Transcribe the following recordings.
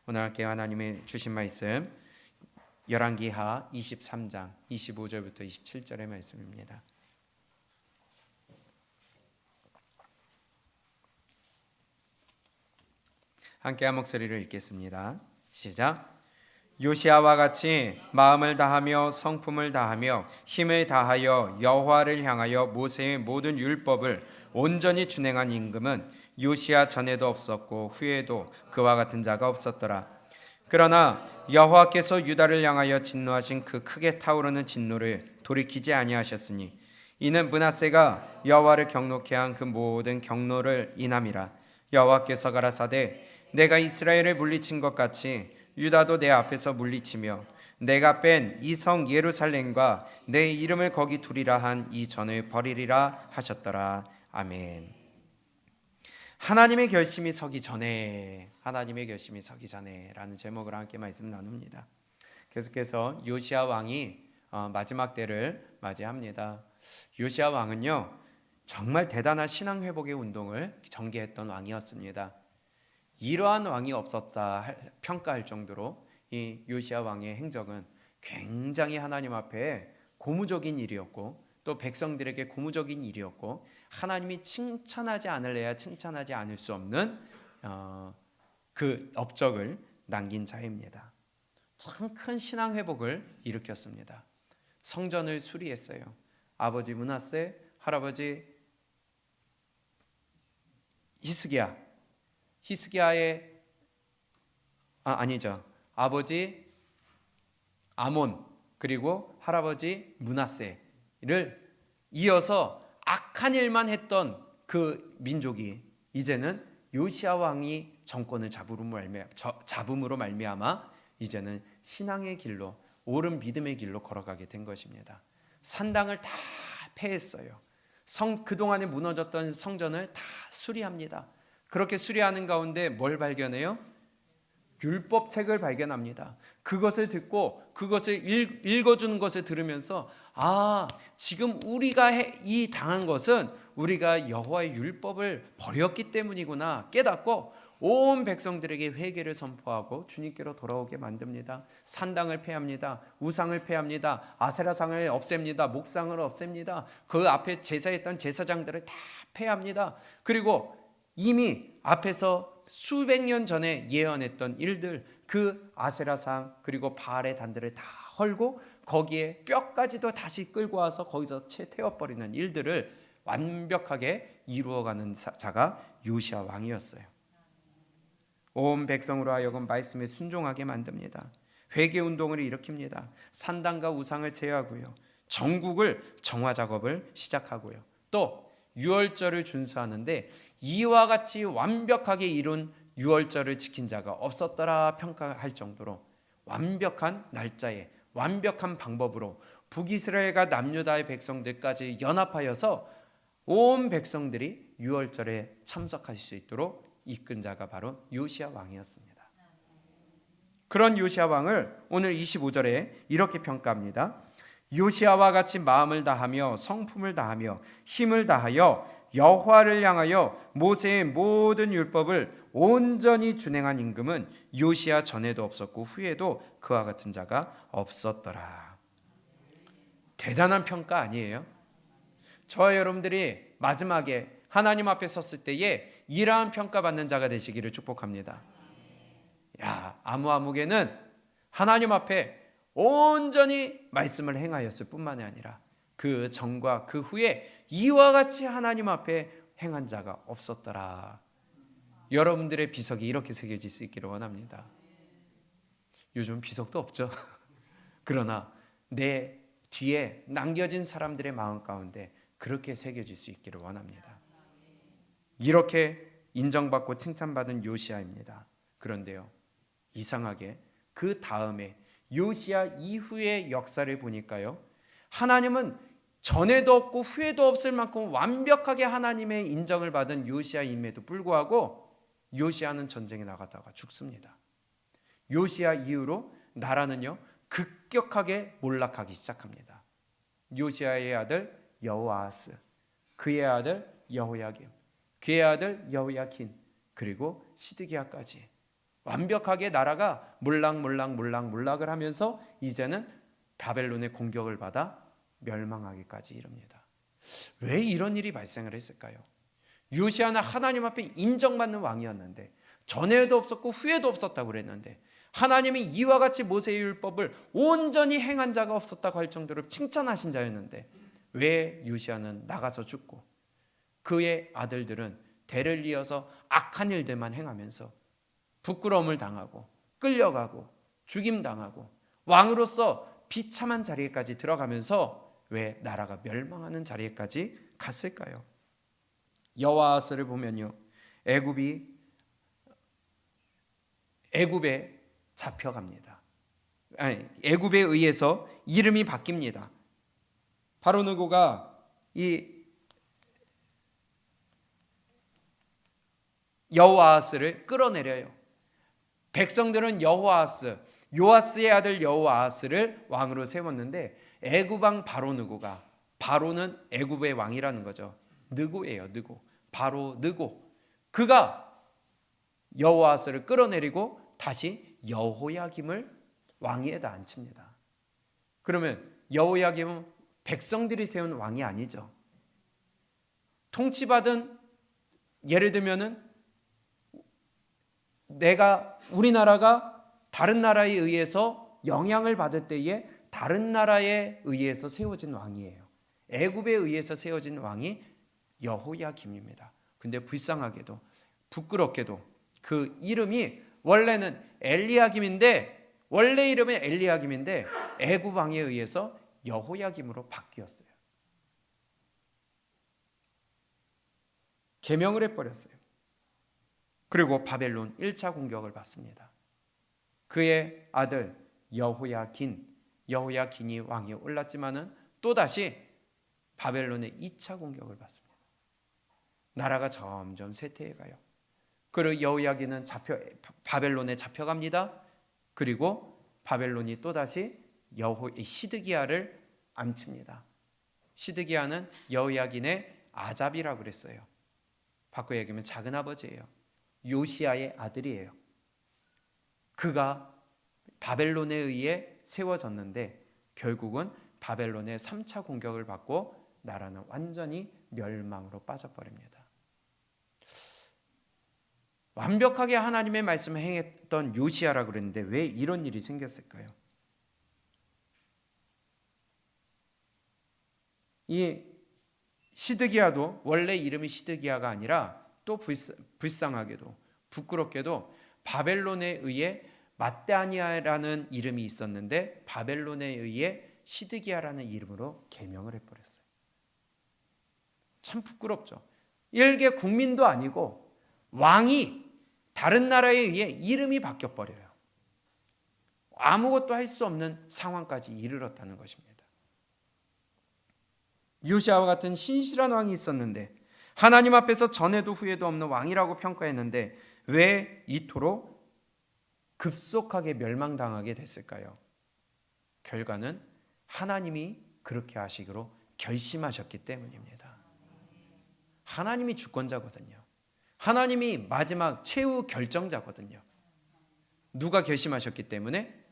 오늘 함께 하나님의 주신 말씀 열왕기하 23장 25절부터 27절의 말씀입니다. 함께 한 목소리를 읽겠습니다. 시작. 요시아와 같이 마음을 다하며 성품을 다하며 힘을 다하여 여호와를 향하여 모세의 모든 율법을 온전히 준행한 임금은 요시아 전에도 없었고 후에도 그와 같은 자가 없었더라. 그러나 여호와께서 유다를 향하여 진노하신 그 크게 타오르는 진노를 돌이키지 아니하셨으니 이는 므낫세가 여호와를 경노케 한 그 모든 경노를 인함이라. 여호와께서 가라사대 내가 이스라엘을 물리친 것 같이 유다도 내 앞에서 물리치며 내가 뺀 이 성 예루살렘과 내 이름을 거기 두리라 한 이 전을 버리리라 하셨더라. 아멘. 하나님의 결심이 서기 전에, 하나님의 결심이 서기 전에 라는 제목으로 함께 말씀 나눕니다. 계속해서 요시아 왕이 마지막 때를 맞이합니다. 요시아 왕은요 정말 대단한 신앙 회복의 운동을 전개했던 왕이었습니다. 이러한 왕이 없었다 평가할 정도로 이 요시아 왕의 행적은 굉장히 하나님 앞에 고무적인 일이었고 또 백성들에게 고무적인 일이었고 하나님이 칭찬하지 않을래야 칭찬하지 않을 수 없는 그 업적을 남긴 자입니다. 참 큰 신앙 회복을 일으켰습니다. 성전을 수리했어요. 아버지 므낫세, 할아버지 히스기야의 아니죠. 아버지 아몬 그리고 할아버지 므낫세를 이어서 악한 일만 했던 그 민족이 이제는 요시아 왕이 정권을 잡음으로 말미암아 이제는 신앙의 길로 옳은 믿음의 길로 걸어가게 된 것입니다. 산당을 다 폐했어요. 그동안에 무너졌던 성전을 다 수리합니다. 그렇게 수리하는 가운데 뭘 발견해요? 율법책을 발견합니다. 그것을 듣고 그것을 읽어주는 것을 들으면서 지금 우리가 이 당한 것은 우리가 여호와의 율법을 버렸기 때문이구나 깨닫고 온 백성들에게 회개를 선포하고 주님께로 돌아오게 만듭니다. 산당을 폐합니다. 우상을 폐합니다. 아세라상을 없앱니다. 목상을 없앱니다. 그 앞에 제사했던 제사장들을 다 폐합니다. 그리고 이미 앞에서 수백 년 전에 예언했던 일들 그 아세라상 그리고 바알의 단들을 다 헐고 거기에 뼈까지도 다시 끌고 와서 거기서 태워버리는 일들을 완벽하게 이루어가는 자가 요시아 왕이었어요. 온 백성으로 하여금 말씀에 순종하게 만듭니다. 회개운동을 일으킵니다. 산당과 우상을 제하고요. 전국을 정화 작업을 시작하고요. 또 유월절을 준수하는데 이와 같이 완벽하게 이룬 유월절을 지킨 자가 없었더라 평가할 정도로 완벽한 날짜에 완벽한 방법으로 북이스라엘과 남유다의 백성들까지 연합하여서 온 백성들이 유월절에 참석하실 수 있도록 이끈 자가 바로 요시아 왕이었습니다. 그런 요시아 왕을 오늘 25절에 이렇게 평가합니다. 요시아와 같이 마음을 다하며 성품을 다하며 힘을 다하여 여호와를 향하여 모세의 모든 율법을 온전히 준행한 임금은 요시아 전에도 없었고 후에도 그와 같은 자가 없었더라. 대단한 평가 아니에요? 저와 여러분들이 마지막에 하나님 앞에 섰을 때에 이러한 평가받는 자가 되시기를 축복합니다. 아무개는 하나님 앞에 온전히 말씀을 행하였을 뿐만이 아니라 그 전과 그 후에 이와 같이 하나님 앞에 행한 자가 없었더라. 여러분들의 비석이 이렇게 새겨질 수 있기를 원합니다. 요즘 비석도 없죠. 그러나 내 뒤에 남겨진 사람들의 마음 가운데 그렇게 새겨질 수 있기를 원합니다. 이렇게 인정받고 칭찬받은 요시아입니다. 그런데요, 이상하게 그 다음에 요시아 이후의 역사를 보니까요, 하나님은 전에도 없고 후에도 없을 만큼 완벽하게 하나님의 인정을 받은 요시아임에도 불구하고 요시아는 전쟁에 나갔다가 죽습니다. 요시아 이후로 나라는요 급격하게 몰락하기 시작합니다. 요시아의 아들 여호아스, 그의 아들 여호야김, 그의 아들 여호야킨, 그리고 시드기야까지 완벽하게 나라가 몰락을 하면서 이제는 바벨론의 공격을 받아 멸망하기까지 이릅니다. 왜 이런 일이 발생을 했을까요? 요시야는 하나님 앞에 인정받는 왕이었는데, 전에도 없었고 후에도 없었다고 그랬는데, 하나님이 이와 같이 모세의 율법을 온전히 행한 자가 없었다고 할 정도로 칭찬하신 자였는데, 왜 요시야는 나가서 죽고 그의 아들들은 대를 이어서 악한 일들만 행하면서 부끄러움을 당하고 끌려가고 죽임당하고 왕으로서 비참한 자리에까지 들어가면서 왜 나라가 멸망하는 자리에까지 갔을까요? 여호아하스를 보면요, 애굽에 잡혀갑니다. 애굽에 의해서 이름이 바뀝니다. 바로 느고가 이 여호아하스를 끌어내려요. 백성들은 요아스의 아들 여호아하스를 왕으로 세웠는데, 애굽 왕 바로 느고가, 바로는 애굽의 왕이라는 거죠. 느고예요, 느고. 바로 느고. 그가 여호아스를 끌어내리고 다시 여호야김을 왕위에다 앉힙니다. 그러면 여호야김은 백성들이 세운 왕이 아니죠. 통치받은, 예를 들면은 우리나라가 다른 나라에 의해서 영향을 받을 때에 다른 나라에 의해서 세워진 왕이에요. 애굽에 의해서 세워진 왕이 여호야김입니다. 근데 불쌍하게도, 부끄럽게도 그 이름이 원래는 원래 이름은 엘리야김인데 애굽 왕에 의해서 여호야김으로 바뀌었어요. 개명을 해버렸어요. 그리고 바벨론 1차 공격을 받습니다. 그의 아들 여호야긴이 왕위에 올랐지만은 또다시 바벨론의 2차 공격을 받습니다. 나라가 점점 쇠퇴해가요. 그리고 여호야긴은 바벨론에 잡혀갑니다. 그리고 바벨론이 또다시 시드기야를 앉힙니다. 시드기야는 여호야긴의 아잡이라고 그랬어요. 바꿔 얘기하면 작은 아버지예요. 요시야의 아들이에요. 그가 바벨론에 의해 세워졌는데 결국은 바벨론의 3차 공격을 받고 나라는 완전히 멸망으로 빠져버립니다. 완벽하게 하나님의 말씀을 행했던 요시야라고 그랬는데 왜 이런 일이 생겼을까요? 이 시드기야도 원래 이름이 시드기야가 아니라 또 불쌍하게도 부끄럽게도 바벨론에 의해 맏다니아라는 이름이 있었는데 바벨론에 의해 시드기야라는 이름으로 개명을 해버렸어요. 참 부끄럽죠. 일개 국민도 아니고 왕이 다른 나라에 의해 이름이 바뀌어버려요. 아무것도 할 수 없는 상황까지 이르렀다는 것입니다. 요시야와 같은 신실한 왕이 있었는데 하나님 앞에서 전에도 후에도 없는 왕이라고 평가했는데 왜 이토록 급속하게 멸망당하게 됐을까요? 결과는 하나님이 그렇게 하시기로 결심하셨기 때문입니다. 하나님이 주권자거든요. 하나님이 마지막 최후 결정자거든요. 누가 결심하셨기 때문에?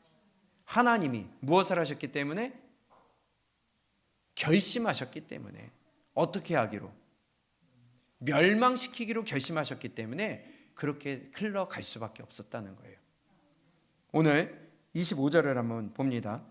하나님이 무엇을 하셨기 때문에? 결심하셨기 때문에. 어떻게 하기로? 멸망시키기로 결심하셨기 때문에 그렇게 흘러갈 수밖에 없었다는 거예요. 오늘 25절을 한번 봅니다.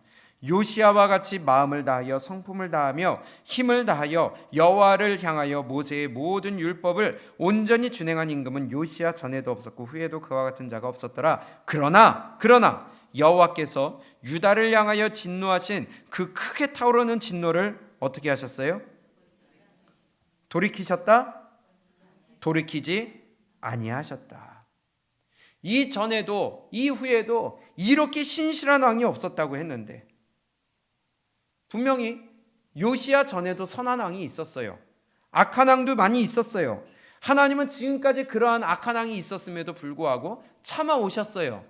요시야와 같이 마음을 다하여 성품을 다하며 힘을 다하여 여호와를 향하여 모세의 모든 율법을 온전히 준행한 임금은 요시야 전에도 없었고 후에도 그와 같은 자가 없었더라. 그러나 여호와께서 유다를 향하여 진노하신 그 크게 타오르는 진노를 어떻게 하셨어요? 돌이키셨다? 돌이키지 아니하셨다. 이전에도 이후에도 이렇게 신실한 왕이 없었다고 했는데 분명히 요시야 전에도 선한 왕이 있었어요. 악한 왕도 많이 있었어요. 하나님은 지금까지 그러한 악한 왕이 있었음에도 불구하고 참아오셨어요.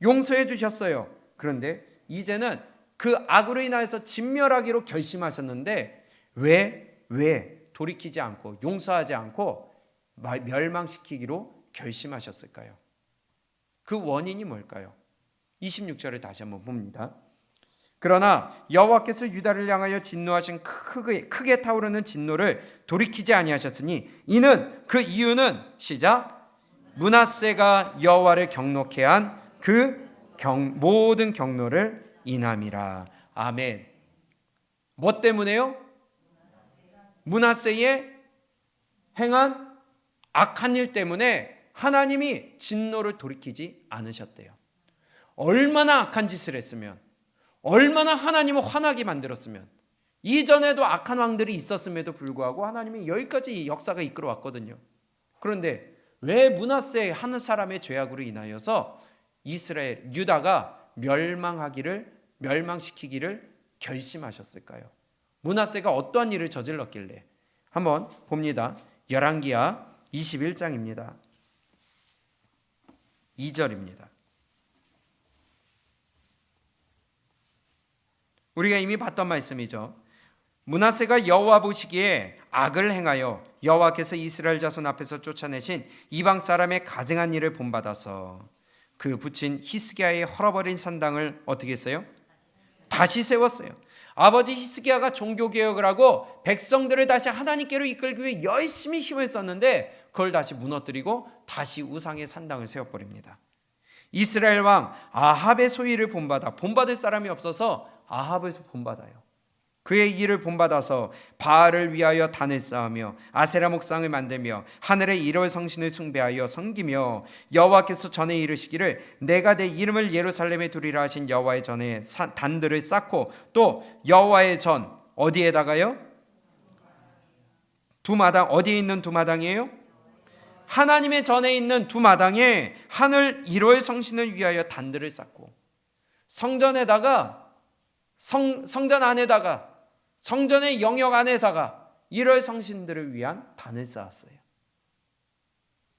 용서해 주셨어요. 그런데 이제는 그 악으로 인하여서 진멸하기로 결심하셨는데 왜 돌이키지 않고 용서하지 않고 멸망시키기로 결심하셨을까요? 그 원인이 뭘까요? 26절을 다시 한번 봅니다. 그러나 여호와께서 유다를 향하여 진노하신 크게 타오르는 진노를 돌이키지 아니하셨으니 그 이유는 시작 므낫세가 여호와를 경노케 한 그 모든 경노를 인함이라. 아멘. 뭐 때문에요? 므낫세의 행한 악한 일 때문에 하나님이 진노를 돌이키지 않으셨대요. 얼마나 악한 짓을 했으면, 얼마나 하나님을 화나게 만들었으면, 이전에도 악한 왕들이 있었음에도 불구하고 하나님이 여기까지 역사가 이끌어왔거든요. 그런데 왜 므낫세 한 사람의 죄악으로 인하여서 유다가 멸망시키기를 결심하셨을까요? 므낫세가 어떠한 일을 저질렀길래? 한번 봅니다. 열왕기하 21장입니다. 2절입니다. 우리가 이미 봤던 말씀이죠. 므낫세가 여호와 보시기에 악을 행하여 여호와께서 이스라엘 자손 앞에서 쫓아내신 이방 사람의 가증한 일을 본받아서 그 붙인 히스기야의 헐어버린 산당을 어떻게 했어요? 다시 세웠어요. 아버지 히스기야가 종교개혁을 하고 백성들을 다시 하나님께로 이끌기 위해 열심히 힘을 썼는데 그걸 다시 무너뜨리고 다시 우상의 산당을 세워버립니다. 이스라엘 왕 아합의 소위를 본받을 사람이 없어서 아합에서 본받아요. 그의 일을 본받아서 바알을 위하여 단을 쌓으며 아세라 목상을 만들며 하늘의 일월 성신을 숭배하여 섬기며 여호와께서 전에 이르시기를 내가 내 이름을 예루살렘에 두리라 하신 여호와의 전에 단들을 쌓고 또 여호와의 전 어디에다가요? 두 마당. 어디에 있는 두 마당이에요? 하나님의 전에 있는 두 마당에 하늘 일월 성신을 위하여 단들을 쌓고 성전에다가 성전 안에다가 성전의 영역 안에다가 일월 성신들을 위한 단을 쌓았어요.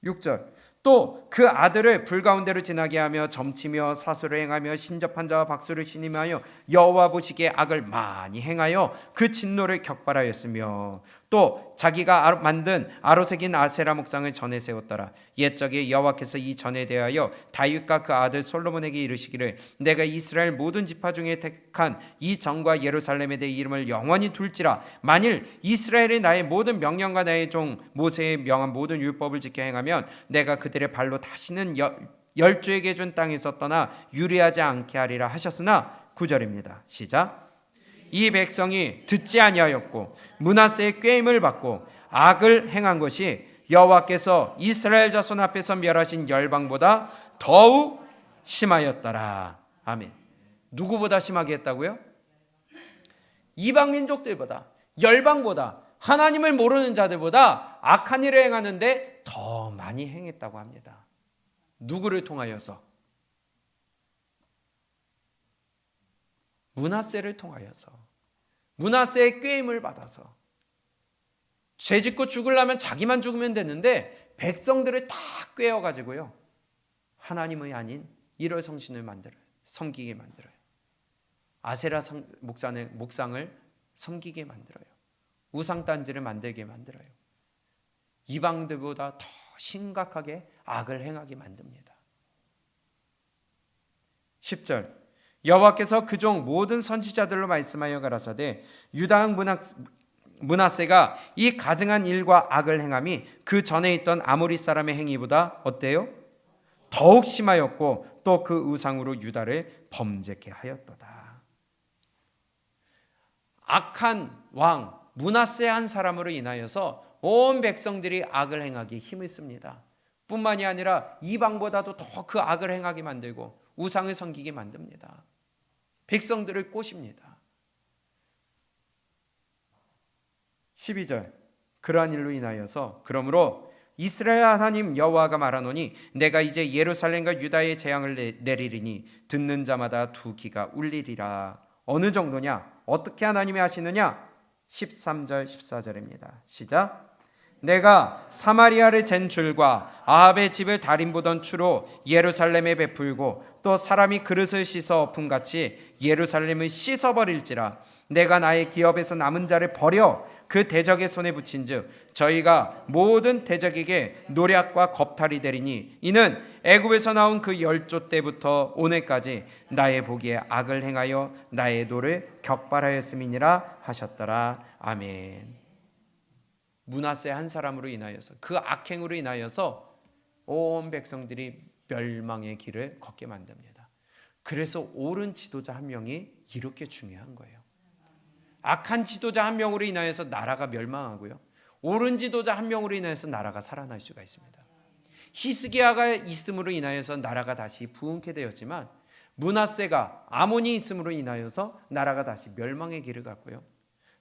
6절 또 그 아들을 불 가운데로 지나게 하며 점치며 사수를 행하며 신접한 자와 박수를 신임하여 여호와 보시기에 악을 많이 행하여 그 진노를 격발하였으며 또 자기가 만든 아로새긴 아세라 목상을 전에 세웠더라. 옛적에 여호와께서 이 전에 대하여 다윗과 그 아들 솔로몬에게 이르시기를 내가 이스라엘 모든 지파 중에 택한 이 전과 예루살렘에 대해 이름을 영원히 둘지라. 만일 이스라엘이 나의 모든 명령과 나의 종 모세의 명한 모든 율법을 지켜 행하면 내가 그들의 발로 다시는 열조에게 준 땅에서 떠나 유리하지 않게 하리라 하셨으나 9절입니다. 시작. 이 백성이 듣지 아니하였고 므낫세의 꾀임을 받고 악을 행한 것이 여호와께서 이스라엘 자손 앞에서 멸하신 열방보다 더욱 심하였더라. 아멘. 누구보다 심하게 했다고요? 이방 민족들보다, 열방보다, 하나님을 모르는 자들보다 악한 일을 행하는데 더 많이 행했다고 합니다. 누구를 통하여서? 므낫세를 통하여서, 므낫세의 꾀임을 받아서. 죄짓고 죽으려면 자기만 죽으면 되는데 백성들을 다 꾀어가지고요 하나님의 아닌 일월 성신을 만들어요. 섬기게 만들어요. 아세라 목상을 섬기게 만들어요. 우상단지를 만들게 만들어요. 이방들보다 더 심각하게 악을 행하게 만듭니다. 10절 여호와께서 그 종 모든 선지자들로 말씀하여 가라사대 유다 왕 므낫세가 이 가증한 일과 악을 행함이 그 전에 있던 아모리 사람의 행위보다 어때요? 더욱 심하였고 또 그 우상으로 유다를 범죄케 하였도다. 악한 왕 므낫세 한 사람으로 인하여서 온 백성들이 악을 행하기 힘을 씁니다. 뿐만이 아니라 이방보다도 더 그 악을 행하게 만들고 우상을 섬기게 만듭니다. 백성들을 꼬십니다. 12절 그러한 일로 인하여서 그러므로 이스라엘 하나님 여호와가 말하노니 내가 이제 예루살렘과 유다의 재앙을 내리리니 듣는 자마다 두 귀가 울리리라. 어느 정도냐? 어떻게 하나님이 하시느냐? 13절 14절입니다. 시작. 내가 사마리아를 잰 줄과 아합의 집을 달인 보던 추로 예루살렘에 베풀고 또 사람이 그릇을 씻어 엎음같이 예루살렘을 씻어버릴지라. 내가 나의 기업에서 남은 자를 버려 그 대적의 손에 붙인즉 저희가 모든 대적에게 노략과 겁탈이 되리니 이는 애굽에서 나온 그 열조 때부터 오늘까지 나의 보기에 악을 행하여 나의 도를 격발하였음이니라 하셨더라. 아멘. 므낫세 한 사람으로 인하여서, 그 악행으로 인하여서 온 백성들이 멸망의 길을 걷게 만듭니다. 그래서 옳은 지도자 한 명이 이렇게 중요한 거예요. 악한 지도자 한 명으로 인하여서 나라가 멸망하고요, 옳은 지도자 한 명으로 인하여서 나라가 살아날 수가 있습니다. 히스기야가 있음으로 인하여서 나라가 다시 부흥케 되었지만 므낫세가 아몬이 있음으로 인하여서 나라가 다시 멸망의 길을 갔고요,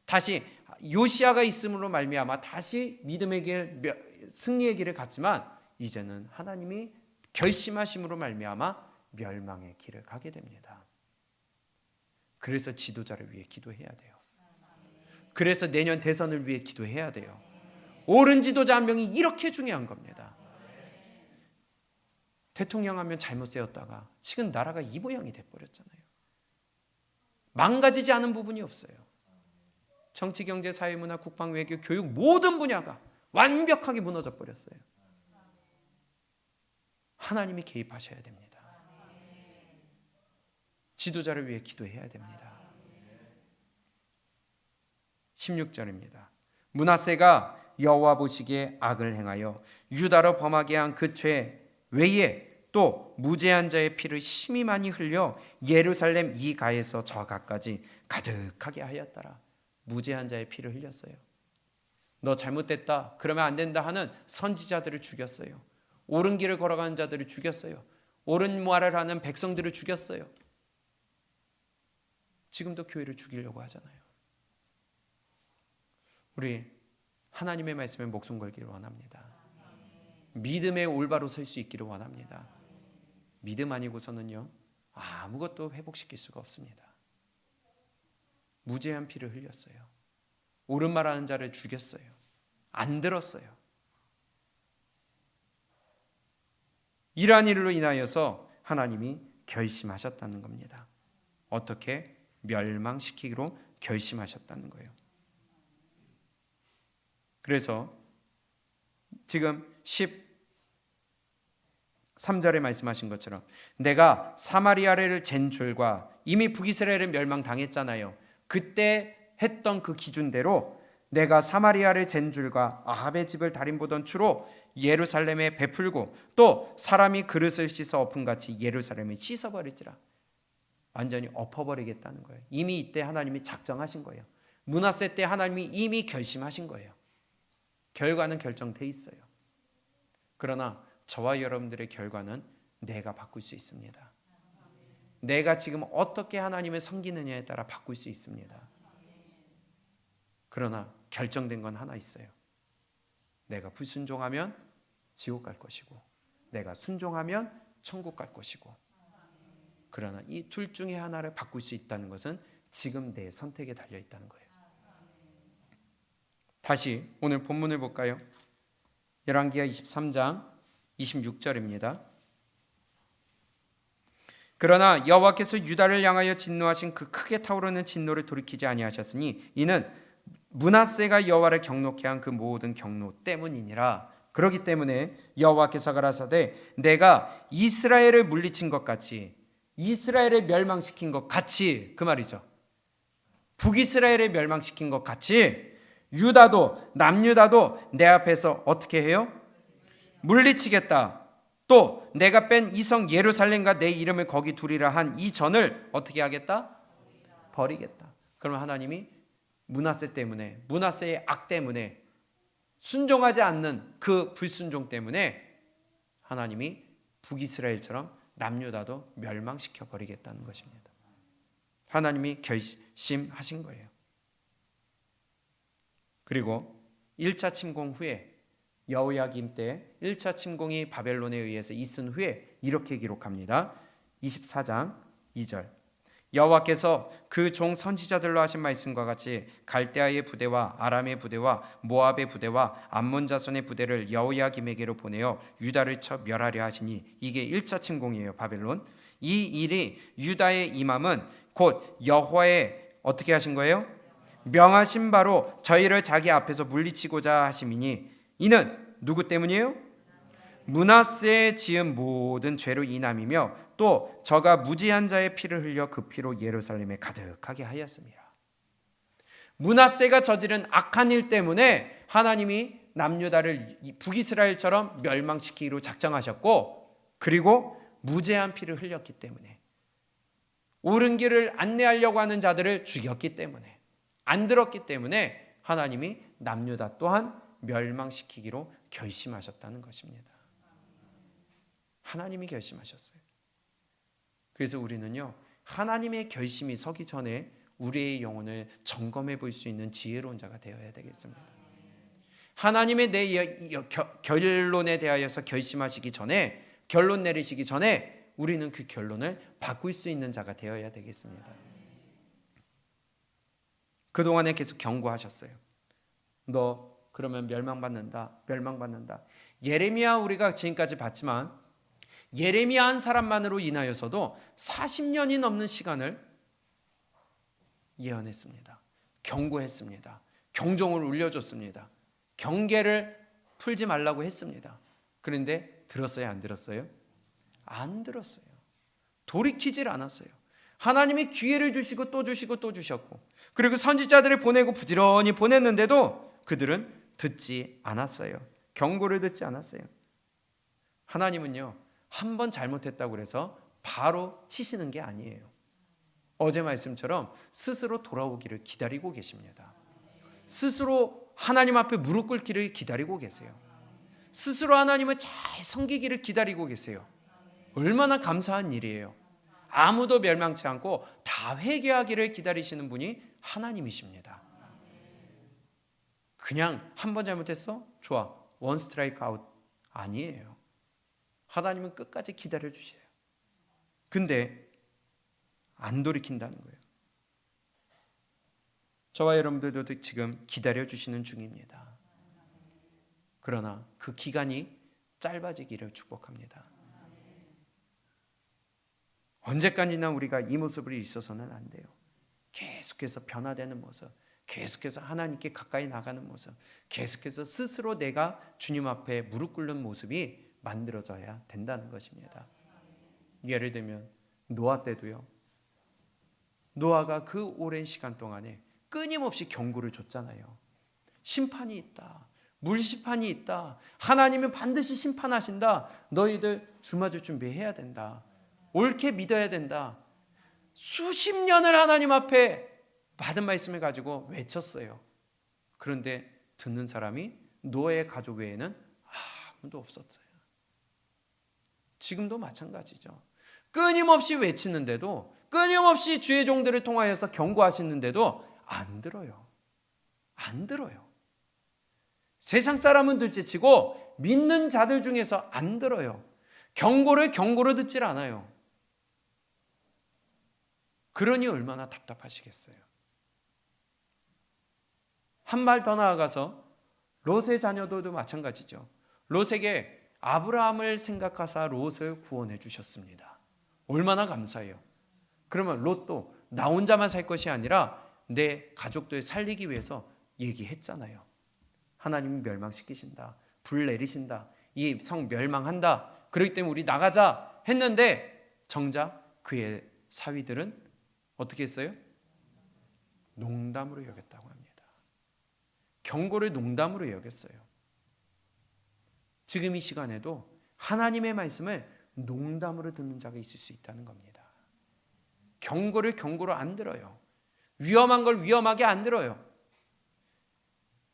다시 요시야가 있음으로 말미암아 다시 믿음의 길, 승리의 길을 갔지만 이제는 하나님이 결심하심으로 말미암아 멸망의 길을 가게 됩니다. 그래서 지도자를 위해 기도해야 돼요. 그래서 내년 대선을 위해 기도해야 돼요. 옳은 지도자 한 명이 이렇게 중요한 겁니다. 대통령 하면 잘못 세웠다가 지금 나라가 이 모양이 돼버렸잖아요. 망가지지 않은 부분이 없어요. 정치, 경제, 사회, 문화, 국방, 외교, 교육 모든 분야가 완벽하게 무너져 버렸어요. 하나님이 개입하셔야 됩니다. 지도자를 위해 기도해야 됩니다. 16절입니다. 므낫세가 여호와 보시기에 악을 행하여 유다로 범하게 한 그 죄 외에 또 무죄한 자의 피를 심히 많이 흘려 예루살렘 이 가에서 저 가까지 가득하게 하였더라. 무죄한 자의 피를 흘렸어요. 너 잘못됐다, 그러면 안 된다 하는 선지자들을 죽였어요. 옳은 길을 걸어가는 자들을 죽였어요. 옳은 말을 하는 백성들을 죽였어요. 지금도 교회를 죽이려고 하잖아요. 우리 하나님의 말씀에 목숨 걸기를 원합니다. 믿음에 올바로 설 수 있기를 원합니다. 믿음 아니고서는요, 아무것도 회복시킬 수가 없습니다. 무죄한 피를 흘렸어요. 옳은 말하는 자를 죽였어요. 안 들었어요. 이러한 일로 인하여서 하나님이 결심하셨다는 겁니다. 어떻게? 멸망시키기로 결심하셨다는 거예요. 그래서 지금 13절에 말씀하신 것처럼 내가 사마리아를 잰 줄과 이미 북이스라엘은 멸망당했잖아요. 그때 했던 그 기준대로 내가 사마리아를 잰 줄과 아합의 집을 달인보던 추로 예루살렘에 베풀고 또 사람이 그릇을 씻어 엎음같이 예루살렘을 씻어버릴지라. 완전히 엎어버리겠다는 거예요. 이미 이때 하나님이 작정하신 거예요. 므낫세 때 하나님이 이미 결심하신 거예요. 결과는 결정돼 있어요. 그러나 저와 여러분들의 결과는 내가 바꿀 수 있습니다. 내가 지금 어떻게 하나님을 섬기느냐에 따라 바꿀 수 있습니다. 그러나 결정된 건 하나 있어요. 내가 불순종하면 지옥 갈 것이고 내가 순종하면 천국 갈 것이고, 그러나 이 둘 중에 하나를 바꿀 수 있다는 것은 지금 내 선택에 달려 있다는 거예요. 다시 오늘 본문을 볼까요? 열왕기하 23장 26절입니다. 그러나 여호와께서 유다를 향하여 진노하신 그 크게 타오르는 진노를 돌이키지 아니하셨으니 이는 므낫세가 여호와를 경노케 한 그 모든 경노 때문이니라. 그렇기 때문에 여호와께서 가라사대 내가 이스라엘을 물리친 것 같이, 이스라엘을 멸망시킨 것 같이, 그 말이죠. 북이스라엘을 멸망시킨 것 같이 유다도, 남유다도 내 앞에서 어떻게 해요? 물리치겠다. 또 내가 뺀 이성 예루살렘과 내 이름을 거기 두리라 한 이 전을 어떻게 하겠다? 버리겠다. 그러면 하나님이 므낫세 때문에, 므낫세의 악 때문에, 순종하지 않는 그 불순종 때문에 하나님이 북이스라엘처럼 남유다도 멸망시켜 버리겠다는 것입니다. 하나님이 결심하신 거예요. 그리고 1차 침공 후에, 여호야김 때 1차 침공이 바벨론에 의해서 있은 후에 이렇게 기록합니다. 24장 2절. 여호와께서 그 종 선지자들로 하신 말씀과 같이 갈대아의 부대와 아람의 부대와 모압의 부대와 암몬 자손의 부대를 여호야김에게로 보내어 유다를 쳐 멸하려 하시니, 이게 1차 침공이에요. 바벨론. 이 일이 유다의 임함은 곧 여호와의 어떻게 하신 거예요? 명하신 바로 저희를 자기 앞에서 물리치고자 하심이니 이는 누구 때문이에요? 므낫세의 지은 모든 죄로 인함이며 또 저가 무지한 자의 피를 흘려 그 피로 예루살렘에 가득하게 하였습니다. 므낫세가 저지른 악한 일 때문에 하나님이 남유다를 북이스라엘처럼 멸망시키기로 작정하셨고, 그리고 무죄한 피를 흘렸기 때문에, 옳은 길을 안내하려고 하는 자들을 죽였기 때문에, 안 들었기 때문에 하나님이 남유다 또한 멸망시키기로 결심하셨다는 것입니다. 하나님이 결심하셨어요. 그래서 우리는요, 하나님의 결심이 서기 전에 우리의 영혼을 점검해 볼 수 있는 지혜로운 자가 되어야 되겠습니다. 하나님의 내 결론에 대하여서 결심하시기 전에, 결론 내리시기 전에 우리는 그 결론을 바꿀 수 있는 자가 되어야 되겠습니다. 그동안에 계속 경고하셨어요. 너 그러면 멸망받는다. 예레미야 우리가 지금까지 봤지만 예레미야 한 사람만으로 인하여서도 40년이 넘는 시간을 예언했습니다. 경고했습니다. 경종을 울려줬습니다. 경계를 풀지 말라고 했습니다. 그런데 들었어요? 안 들었어요? 안 들었어요. 돌이키질 않았어요. 하나님이 기회를 주시고 또 주시고 또 주셨고, 그리고 선지자들을 보내고 부지런히 보냈는데도 그들은 듣지 않았어요. 경고를 듣지 않았어요. 하나님은요, 한 번 잘못했다고 해서 바로 치시는 게 아니에요. 어제 말씀처럼 스스로 돌아오기를 기다리고 계십니다. 스스로 하나님 앞에 무릎 꿇기를 기다리고 계세요. 스스로 하나님을 잘 섬기기를 기다리고 계세요. 얼마나 감사한 일이에요. 아무도 멸망치 않고 다 회개하기를 기다리시는 분이 하나님이십니다. 그냥 한 번 잘못했어? 좋아. 원 스트라이크 아웃. 아니에요. 하나님은 끝까지 기다려 주셔요. 근데 안 돌이킨다는 거예요. 저와 여러분들도 지금 기다려 주시는 중입니다. 그러나 그 기간이 짧아지기를 축복합니다. 언제까지나 우리가 이 모습으로 있어서는 안 돼요. 계속해서 변화되는 모습, 계속해서 하나님께 가까이 나가는 모습, 계속해서 스스로 내가 주님 앞에 무릎 꿇는 모습이 만들어져야 된다는 것입니다. 예를 들면 노아 때도요, 노아가 그 오랜 시간 동안에 끊임없이 경고를 줬잖아요. 심판이 있다. 물심판이 있다. 하나님은 반드시 심판하신다. 너희들 주맞을 준비해야 된다. 옳게 믿어야 된다. 수십 년을 하나님 앞에 받은 말씀을 가지고 외쳤어요. 그런데 듣는 사람이 노아의 가족 외에는 아무도 없었어요. 지금도 마찬가지죠. 끊임없이 외치는데도, 끊임없이 주의 종들을 통하여서 경고하시는데도 안 들어요. 안 들어요. 세상 사람은 둘째치고 믿는 자들 중에서 안 들어요. 경고로 듣질 않아요. 그러니 얼마나 답답하시겠어요. 한 말 더 나아가서 롯의 자녀들도 마찬가지죠. 롯에게 아브라함을 생각하사 롯을 구원해 주셨습니다. 얼마나 감사해요. 그러면 롯도 나 혼자만 살 것이 아니라 내 가족들 살리기 위해서 얘기했잖아요. 하나님이 멸망시키신다. 불 내리신다. 이 성 멸망한다. 그렇기 때문에 우리 나가자 했는데 정작 그의 사위들은 어떻게 했어요? 농담으로 여겼다고 합니다. 경고를 농담으로 여겼어요. 지금 이 시간에도 하나님의 말씀을 농담으로 듣는 자가 있을 수 있다는 겁니다. 경고를 경고로 안 들어요. 위험한 걸 위험하게 안 들어요.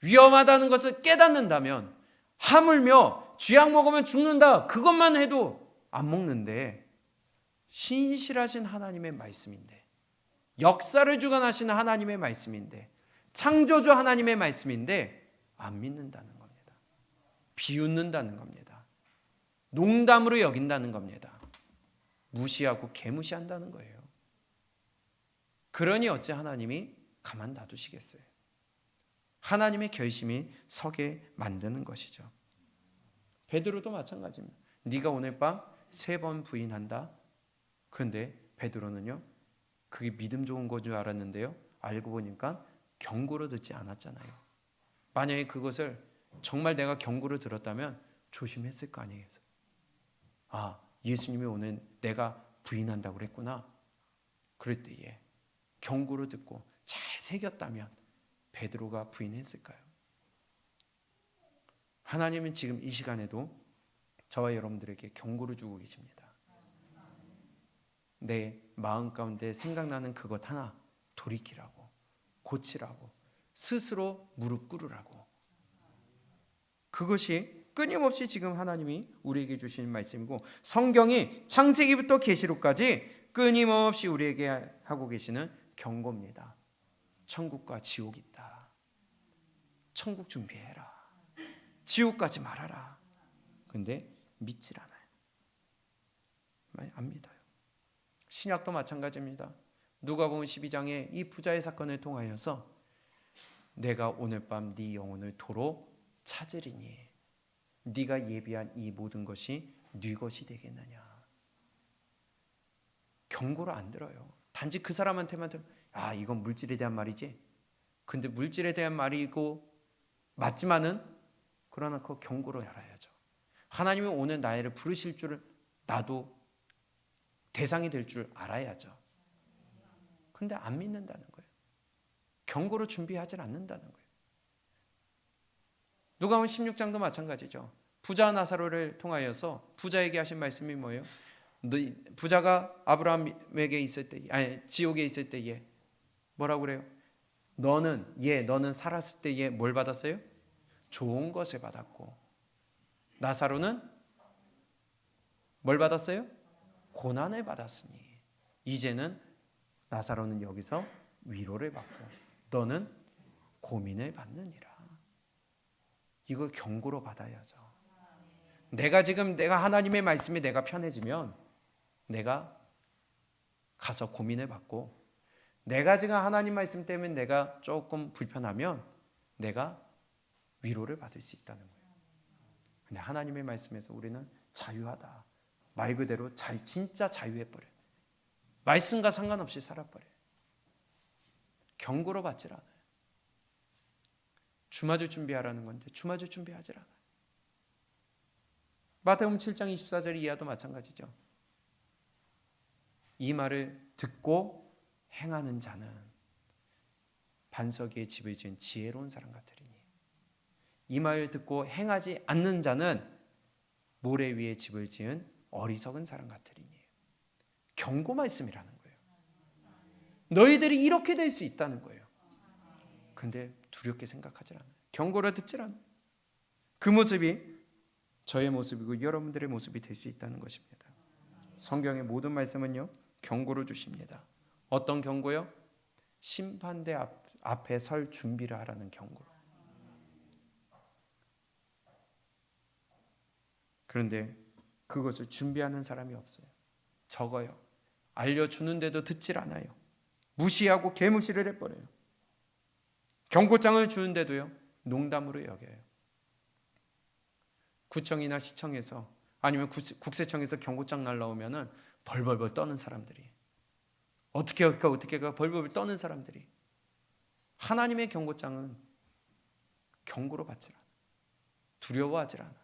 위험하다는 것을 깨닫는다면, 하물며 쥐약 먹으면 죽는다 그것만 해도 안 먹는데, 신실하신 하나님의 말씀인데, 역사를 주관하시는 하나님의 말씀인데, 창조주 하나님의 말씀인데 안 믿는다는 겁니다. 비웃는다는 겁니다. 농담으로 여긴다는 겁니다. 무시하고 개무시한다는 거예요. 그러니 어찌 하나님이 가만 놔두시겠어요? 하나님의 결심이 서게 만드는 것이죠. 베드로도 마찬가지입니다. 네가 오늘 밤 3번 부인한다. 그런데 베드로는요, 그게 믿음 좋은 거 줄 알았는데요, 알고 보니까 경고로 듣지 않았잖아요. 만약에 그것을 정말 내가 경고로 들었다면 조심했을 거 아니에요. 아, 예수님이 오늘 내가 부인한다고 그랬구나. 그럴 때에 경고로 듣고 잘 새겼다면 베드로가 부인했을까요? 하나님은 지금 이 시간에도 저와 여러분들에게 경고를 주고 계십니다. 내 마음 가운데 생각나는 그것 하나 돌이키라고, 고치라고, 스스로 무릎 꿇으라고. 그것이 끊임없이 지금 하나님이 우리에게 주시는 말씀이고, 성경이 창세기부터 계시록까지 끊임없이 우리에게 하고 계시는 경고입니다. 천국과 지옥이 있다. 천국 준비해라. 지옥 가지 말아라. 근데 믿질 않아요. 안 믿어요. 신약도 마찬가지입니다. 누가복음 12장에 이 부자의 사건을 통하여서 내가 오늘 밤 네 영혼을 도로 찾으리니 네가 예비한 이 모든 것이 네 것이 되겠느냐. 경고를 안 들어요. 단지 그 사람한테만 들어. 아, 이건 물질에 대한 말이지. 근데 물질에 대한 말이고 맞지만은 그러나 그 경고로 알아야죠. 하나님이 오늘 나를 부르실 줄을 나도 대상이 될 줄 알아야죠. 근데 안 믿는다는 거예요. 경고로 준비하지 않는다는 거예요. 누가복음 16장도 마찬가지죠. 부자 나사로를 통하여서 부자에게 하신 말씀이 뭐예요? 부자가 아브라함에게 있을 때, 아니 지옥에 있을 때에 뭐라고 그래요? 너는 살았을 때에 뭘 받았어요? 좋은 것을 받았고, 나사로는 뭘 받았어요? 고난을 받았으니 이제는 나사로는 여기서 위로를 받고 너는 고민을 받느니라. 이거 경고로 받아야죠. 내가 하나님의 말씀에 내가 편해지면 내가 가서 고민을 받고, 내가 지금 하나님 말씀 때문에 내가 조금 불편하면 내가 위로를 받을 수 있다는 거예요. 근데 하나님의 말씀에서 우리는 자유하다. 말 그대로 진짜 자유해버려요. 말씀과 상관없이 살아버려요. 경고로 받질 않아요. 주마주 준비하라는 건데 주마주 준비하질 않아요. 마태복음 7장 24절 이하도 마찬가지죠. 이 말을 듣고 행하는 자는 반석 위에 집을 지은 지혜로운 사람 같으리니, 이 말을 듣고 행하지 않는 자는 모래 위에 집을 지은 어리석은 사람 같으리니. 경고 말씀이라는 거예요. 너희들이 이렇게 될 수 있다는 거예요. 근데 두렵게 생각하지 않아요. 경고를 듣질 않아요. 그 모습이 저의 모습이고 여러분들의 모습이 될 수 있다는 것입니다. 성경의 모든 말씀은요, 경고를 주십니다. 어떤 경고요? 심판대 앞에 설 준비를 하라는 경고. 그런데 그것을 준비하는 사람이 없어요. 적어요. 알려주는데도 듣질 않아요. 무시하고 개무시를 해버려요. 경고장을 주는데도요, 농담으로 여겨요. 구청이나 시청에서 아니면 국세청에서 경고장 날라오면은 벌벌벌 떠는 사람들이, 어떻게 할까 벌벌벌 떠는 사람들이, 하나님의 경고장은 경고로 받질 않아. 두려워하질 않아.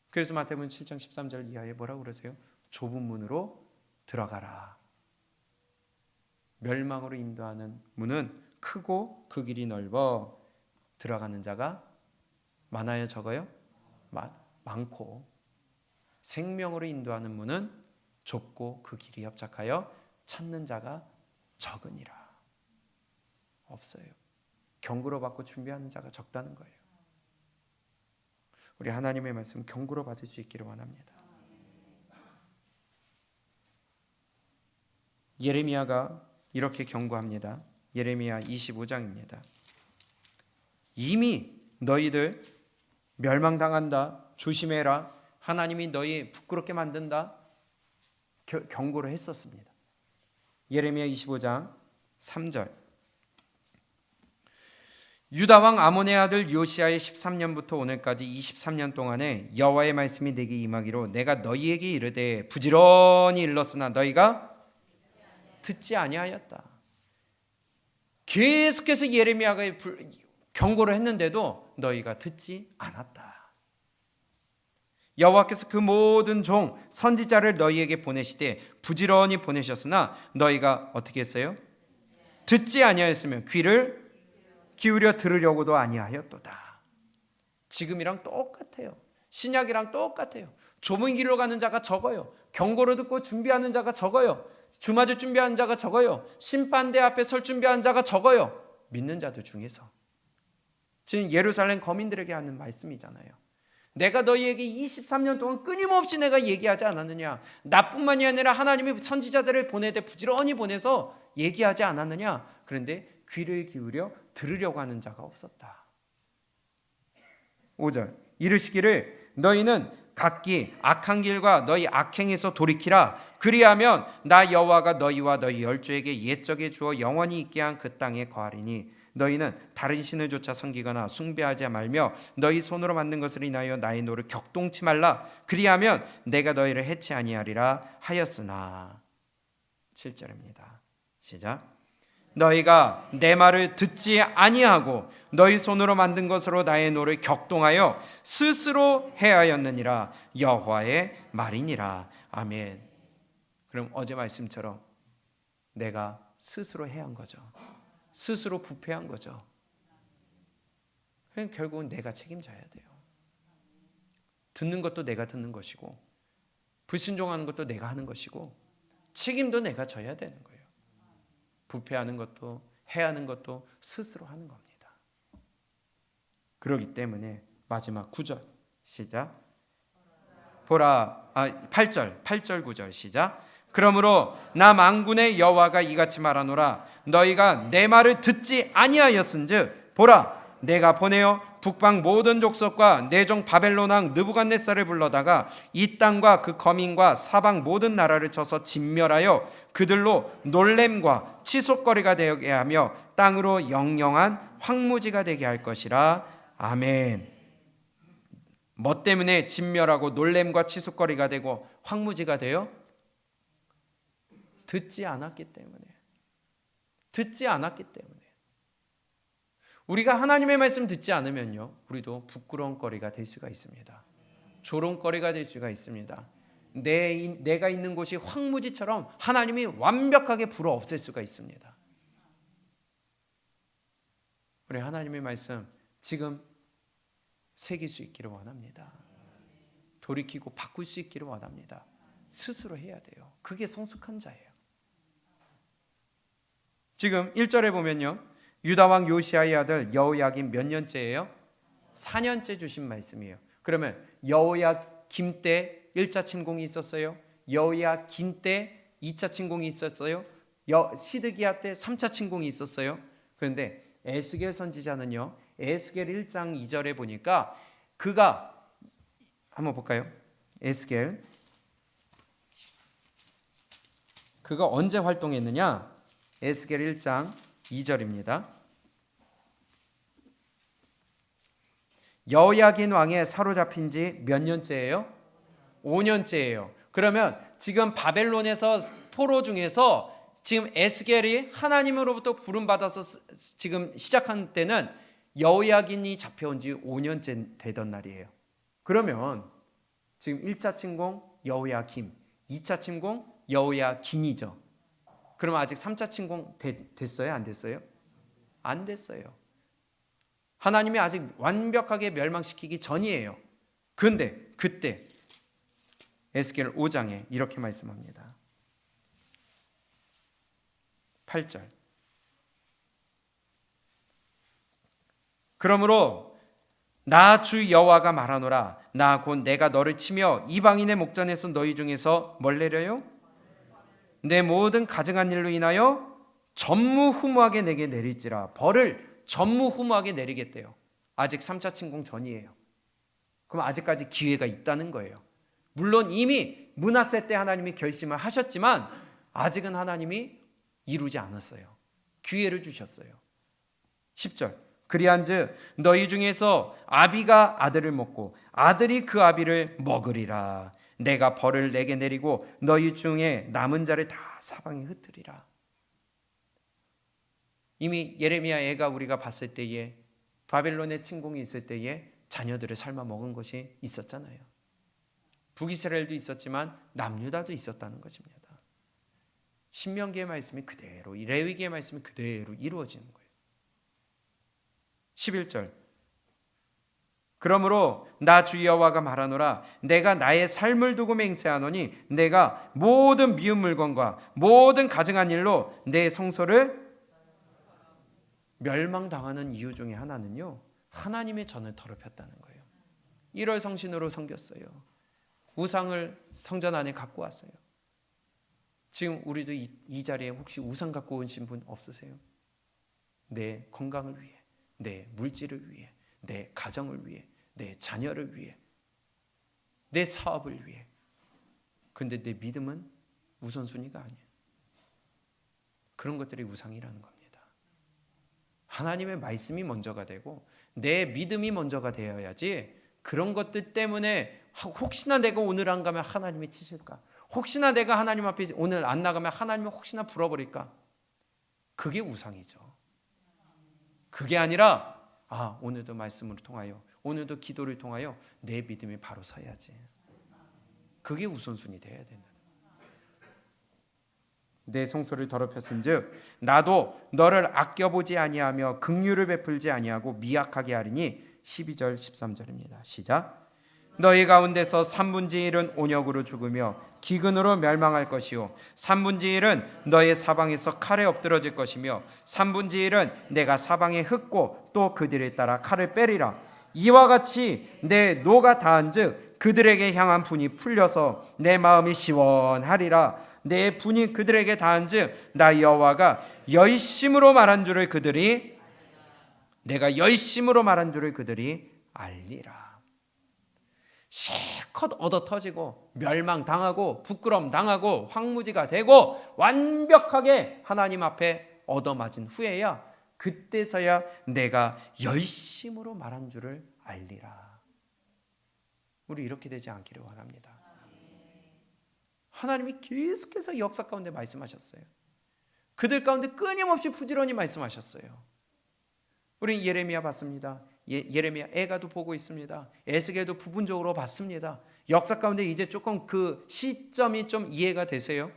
그래서 마태복음 7장 13절 이하에 뭐라고 그러세요? 좁은 문으로 들어가라. 멸망으로 인도하는 문은 크고 그 길이 넓어 들어가는 자가 많아요, 적어요? 많고. 생명으로 인도하는 문은 좁고 그 길이 협착하여 찾는 자가 적으니라. 없어요. 경고로 받고 준비하는 자가 적다는 거예요. 우리 하나님의 말씀 경고로 받을 수 있기를 원합니다. 예레미야가 이렇게 경고합니다. 예레미야 25장입니다. 이미 너희들 멸망당한다. 조심해라. 하나님이 너희 부끄럽게 만든다. 경고를 했었습니다. 예레미야 25장 3절. 유다 왕 아몬의 아들 요시아의 13년부터 오늘까지 23년 동안에 여호와의 말씀이 내게 임하기로 내가 너희에게 이르되 부지런히 일렀으나 너희가 듣지 아니하였다. 계속해서 예레미야가 경고를 했는데도 너희가 듣지 않았다. 여호와께서 그 모든 종 선지자를 너희에게 보내시되 부지런히 보내셨으나 너희가 어떻게 했어요? 듣지 아니하였으며 귀를 기울여 들으려고도 아니하였도다. 지금이랑 똑같아요. 신약이랑 똑같아요. 좁은 길로 가는 자가 적어요. 경고를 듣고 준비하는 자가 적어요. 주맞을 준비하는 자가 적어요. 심판대 앞에 설 준비하는 자가 적어요. 믿는 자들 중에서. 지금 예루살렘 거민들에게 하는 말씀이잖아요. 내가 너희에게 23년 동안 끊임없이 내가 얘기하지 않았느냐. 나뿐만이 아니라 하나님이 선지자들을 보내되 부지런히 보내서 얘기하지 않았느냐. 그런데 귀를 기울여 들으려고 하는 자가 없었다. 5절 이르시기를 너희는 각기 악한 길과 너희 악행에서 돌이키라. 그리하면 나 여호와가 너희와 너희 열조에게 옛적에 주어 영원히 있게 한 그 땅에 거하리니 너희는 다른 신을 조차 섬기거나 숭배하지 말며 너희 손으로 만든 것을 인하여 나의 노를 격동치 말라. 그리하면 내가 너희를 해치 아니하리라 하였으나. 7절입니다. 시작. 너희가 내 말을 듣지 아니하고 너희 손으로 만든 것으로 나의 노를 격동하여 스스로 해하였느니라. 여호와의 말이니라. 아멘. 그럼 어제 말씀처럼 내가 스스로 해한 거죠. 스스로 부패한 거죠. 그럼 결국은 내가 책임져야 돼요. 듣는 것도 내가 듣는 것이고 불순종하는 것도 내가 하는 것이고 책임도 내가 져야 되는 거예요. 부패하는 것도 해하는 것도 스스로 하는 겁니다. 그렇기 때문에 마지막 9절 시작. 보라 8절 9절 시작. 그러므로 나 만군의 여호와가 이같이 말하노라. 너희가 내 말을 듣지 아니하였은즉 보라 내가 보내어 북방 모든 족속과 내 종 바벨론 왕 느부갓네살을 불러다가 이 땅과 그 거민과 사방 모든 나라를 쳐서 진멸하여 그들로 놀램과 치솟거리가 되게 하며 땅으로 영영한 황무지가 되게 할 것이라. 아멘. 뭐 때문에 진멸하고 놀램과 치솟거리가 되고 황무지가 돼요? 듣지 않았기 때문에. 듣지 않았기 때문에. 우리가 하나님의 말씀 듣지 않으면요, 우리도 부끄러움거리가 될 수가 있습니다. 조롱거리가 될 수가 있습니다. 내가 있는 곳이 황무지처럼 하나님이 완벽하게 불어 없앨 수가 있습니다. 우리 하나님의 말씀 지금 새길 수 있기를 원합니다. 돌이키고 바꿀 수 있기를 원합니다. 스스로 해야 돼요. 그게 성숙한 자예요. 지금 1절에 보면요, 유다 왕 요시아의 아들 여호야김 몇 년째예요? 4년째 주신 말씀이에요. 그러면 여호야김 때 1차 침공이 있었어요. 여호야김 때 2차 침공이 있었어요. 시드기야 때 3차 침공이 있었어요. 그런데 에스겔 선지자는요, 에스겔 1장 2절에 보니까 그가 한번 볼까요? 에스겔 그가 언제 활동했느냐? 에스겔 1장 2절입니다. 여호야긴 왕에 사로잡힌 지 몇 년째예요? 5년째예요. 그러면 지금 바벨론에서 포로 중에서 지금 에스겔이 하나님으로부터 부름받아서 지금 시작한 때는 여호야긴이 잡혀온 지 5년째 되던 날이에요. 그러면 지금 1차 침공 여호야김, 2차 침공 여호야긴이죠. 그럼 아직 3차 침공 됐어요? 안 됐어요? 안 됐어요. 하나님이 아직 완벽하게 멸망시키기 전이에요. 그런데 그때 에스겔 5장에 이렇게 말씀합니다. 8절. 그러므로 나 주 여호와가 말하노라. 나 곧 내가 너를 치며 이방인의 목전에서 너희 중에서 뭘 내려요? 내 모든 가증한 일로 인하여 전무후무하게 내게 내릴지라. 벌을 전무후무하게 내리겠대요. 아직 3차 침공 전이에요. 그럼 아직까지 기회가 있다는 거예요. 물론 이미 므낫세 때 하나님이 결심을 하셨지만 아직은 하나님이 이루지 않았어요. 기회를 주셨어요. 10절. 그리한즉 너희 중에서 아비가 아들을 먹고 아들이 그 아비를 먹으리라. 내가 벌을 내게 내리고 너희 중에 남은 자를 다 사방에 흩으리라. 이미 예레미야 애가 우리가 봤을 때에 바벨론의 침공이 있을 때에 자녀들을 삶아 먹은 것이 있었잖아요. 북이스라엘도 있었지만 남유다도 있었다는 것입니다. 신명기의 말씀이 그대로, 레위기의 말씀이 그대로 이루어지는 거예요. 11절 그러므로 나 주 여호와가 말하노라. 내가 나의 삶을 두고 맹세하노니 내가 모든 미운 물건과 모든 가증한 일로 내 성소를 멸망당하는 이유 중에 하나는요, 하나님의 전을 더럽혔다는 거예요. 1월 성신으로 섬겼어요. 우상을 성전 안에 갖고 왔어요. 지금 우리도 이 자리에 혹시 우상 갖고 오신 분 없으세요? 내 건강을 위해, 내 물질을 위해, 내 가정을 위해, 내 자녀를 위해, 내 사업을 위해. 근데 내 믿음은 우선순위가 아니에요. 그런 것들이 우상이라는 겁니다. 하나님의 말씀이 먼저가 되고 내 믿음이 먼저가 되어야지, 그런 것들 때문에 혹시나 내가 오늘 안 가면 하나님이 치실까? 혹시나 내가 하나님 앞에 오늘 안 나가면 하나님이 혹시나 불어버릴까? 그게 우상이죠. 그게 아니라 오늘도 말씀을 통하여, 오늘도 기도를 통하여 내 믿음이 바로 서야지. 그게 우선순위 돼야 된다. 내 성소를 더럽혔은즉 나도 너를 아껴보지 아니하며 긍휼을 베풀지 아니하고 미약하게 하리니. 12절 13절입니다. 시작. 너희 가운데서 3분의 1은 온역으로 죽으며 기근으로 멸망할 것이요 3분의 1은 너의 사방에서 칼에 엎드러질 것이며 3분의 1은 내가 사방에 흩고 또 그들에 따라 칼을 빼리라. 이와 같이 내 노가 다한즉 그들에게 향한 분이 풀려서 내 마음이 시원하리라. 내 분이 그들에게 다한즉 나 여호와가 열심으로 말한 줄을 그들이, 내가 열심으로 말한 줄을 그들이 알리라. 실컷 얻어 터지고 멸망당하고 부끄럼 당하고 황무지가 되고 완벽하게 하나님 앞에 얻어맞은 후에야, 그때서야 내가 열심으로 말한 줄을 알리라. 우리 이렇게 되지 않기를 원합니다. 하나님이 계속해서 역사 가운데 말씀하셨어요. 그들 가운데 끊임없이 부지런히 말씀하셨어요. 우리 예레미야 봤습니다. 예레미야 애가도 보고 있습니다. 에스겔도 부분적으로 봤습니다. 역사 가운데 이제 조금 그 시점이 좀 이해가 되세요?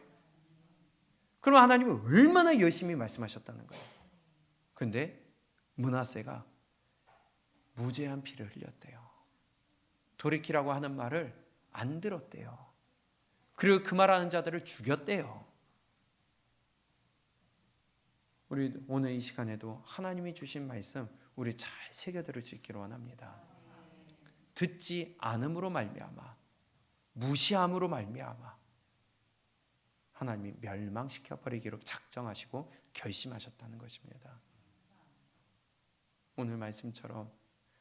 그럼 하나님은 얼마나 열심히 말씀하셨다는 거예요. 근데 므낫세가 무죄한 피를 흘렸대요. 돌이키라고 하는 말을 안 들었대요. 그리고 그 말하는 자들을 죽였대요. 우리 오늘 이 시간에도 하나님이 주신 말씀 우리 잘 새겨 들을 수 있기를 원합니다. 듣지 않음으로 말미암아, 무시함으로 말미암아 하나님이 멸망시켜 버리기로 작정하시고 결심하셨다는 것입니다. 오늘 말씀처럼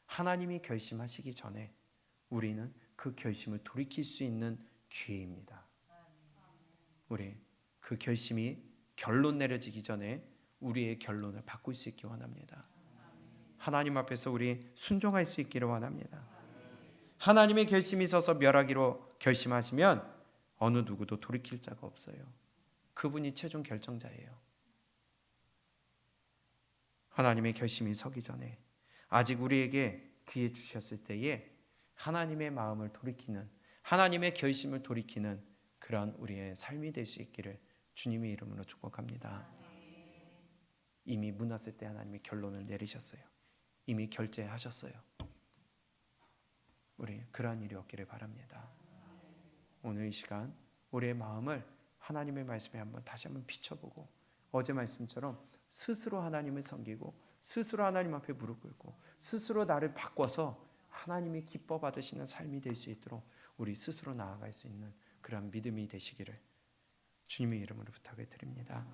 하나님이 결심하시기 전에 우리는 그 결심을 돌이킬 수 있는 기회입니다. 우리 그 결심이 결론 내려지기 전에 우리의 결론을 바꿀 수 있기 원합니다. 하나님 앞에서 우리 순종할 수 있기를 원합니다. 하나님의 결심이 서서 멸하기로 결심하시면 어느 누구도 돌이킬 자가 없어요. 그분이 최종 결정자예요. 하나님의 결심이 서기 전에 아직 우리에게 기회 주셨을 때에 하나님의 마음을 돌이키는, 하나님의 결심을 돌이키는 그런 우리의 삶이 될 수 있기를 주님의 이름으로 축복합니다. 이미 므낫세 때 하나님이 결론을 내리셨어요. 이미 결제하셨어요. 우리 그러한 일이 없기를 바랍니다. 오늘 이 시간 우리의 마음을 하나님의 말씀에 다시 한번 비춰보고, 어제 말씀처럼 스스로 하나님을 섬기고 스스로 하나님 앞에 무릎 꿇고 스스로 나를 바꿔서 하나님이 기뻐 받으시는 삶이 될 수 있도록 우리 스스로 나아갈 수 있는 그런 믿음이 되시기를 주님의 이름으로 부탁을 드립니다.